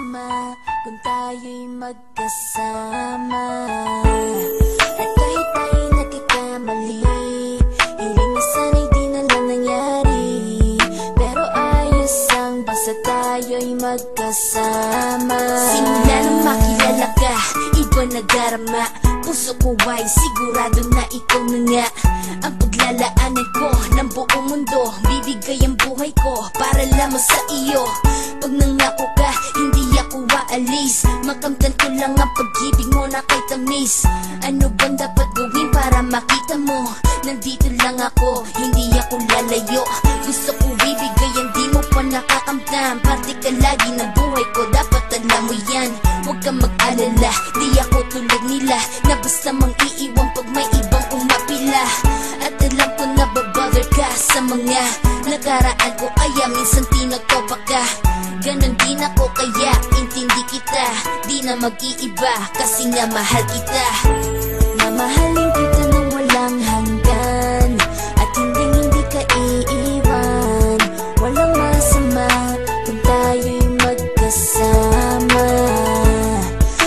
masama kung tayo'y magkasama. At kahit tayo'y nagkakamali, hiling na sana'y di na lang nangyari. Pero ayos ang basta tayo'y magkasama. Simula nang makilala ka, iba na darama. Puso ko ay sigurado na ikaw na nga ang paglalaanan ko ng buong mundo. Bibigay ang buhay ko para lamang sa iyo. Pag nangako ka, hindi ako aalis. Makamtan ko lang ang pag-ibig mo na kay tamis. Ano bang dapat gawin para makita mo? Nandito lang ako, hindi ako lalayo. Gusto ko bibigay ang di mo pa nakakamtam. Parte ka lagi ng buhay ko, dapat alam mo yan. Huwag kang mag-alala, di ako tulad nila na basta mang iiwan pag may ibang umapila. At alam ko na babother ka sa mga nakaraan ko, kaya minsan tinatopa ka. Ganon din ako kaya intindi kita. Di na mag-iiba kasi nga mahal kita. Mamahalin kita nang walang hanggan, at hindi ka iiwan. Walang masama kung tayo'y magkasama.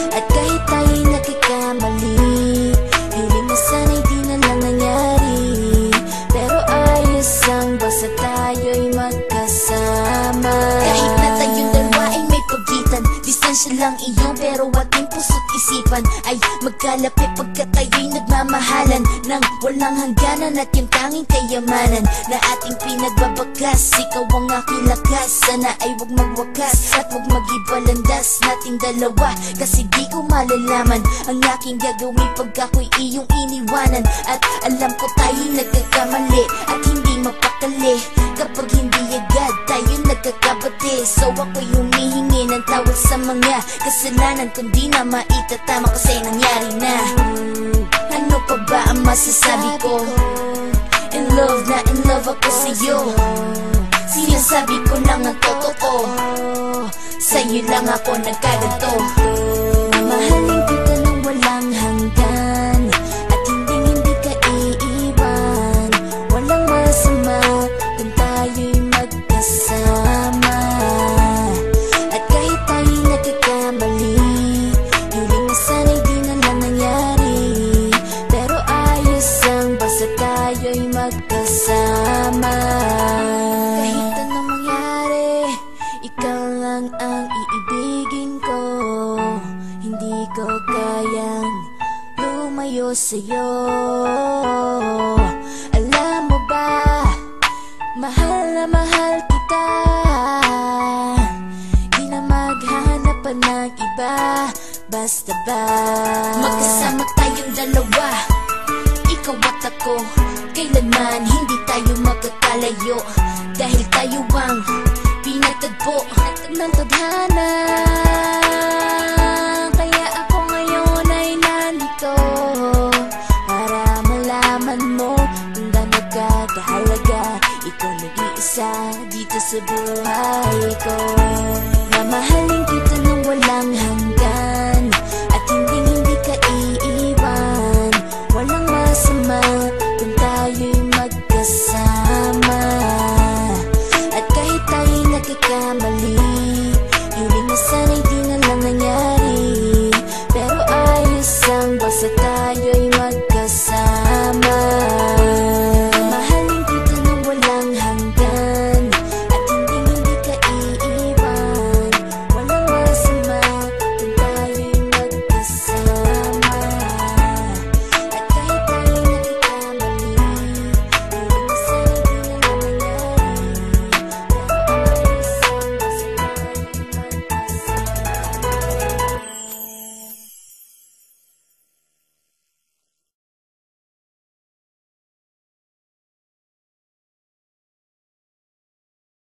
At kahit tayo'y nagkakamali, hiling na sana'y di na lang nangyari. Pero ayos ang basta tayo'y magkasama. Kahit na tayong dalawa ay may pagitan, distansya lang iyon pero ating puso't isipan ay magkalapit pagkat tayo'y nagmamahalan ng walang hangganan. At yung tanging kayamanan na ating pinagbabakas, ikaw ang aking lakas. Sana ay huwag magwakas at huwag mag-ibalandas nating dalawa, kasi di ko malalaman ang aking gagawin pag ako'y iyong iniwanan. At alam ko tayo'y nagkakamali at hindi mapakali kapag hindi agad tayo nagkakabati. So ako'y humihingi ng tawad sa mga kasalanan kung di na maitatama kasi nangyari na. Ano pa ba ang masasabi ko? In love na in love ako sa'yo. Sinasabi ko lang ang totoo, sa'yo lang ako nagkaganto. Mamahalin kita nang walang hanggan, at hindi ka iiwan. Walang masama kung tayo'y magkasama. At kahit tayo'y nagkakamali, hiling na sana'y di na lang nangyari. Pero ayos ang basta tayo'y magkasama. Kahit anong mangyari, ikaw lang ang iibigin ko. Hindi ko kayang lumayo sa'yo. Alam mo ba, mahal na mahal kita. Di na maghanap pa ng iba, basta ba magkasama tayong dalawa, ikaw at ako. Kailanman hindi tayo magkakalayo, dahil tayo ang pinagtagpo ng tadhana. Kaya ako ngayon ay nandito para malaman mo kung gaano ka kahalaga. Ikaw nag-iisa dito sa buhay ko. Mamahalin kita nang walang hanggan, at hindi ka iiwan. Walang masama kung tayo'y magkasama. At kahit tayo'y nagkakamali, hiling na sana'y di na lang nangyari. Pero ayos ang basta tayo'y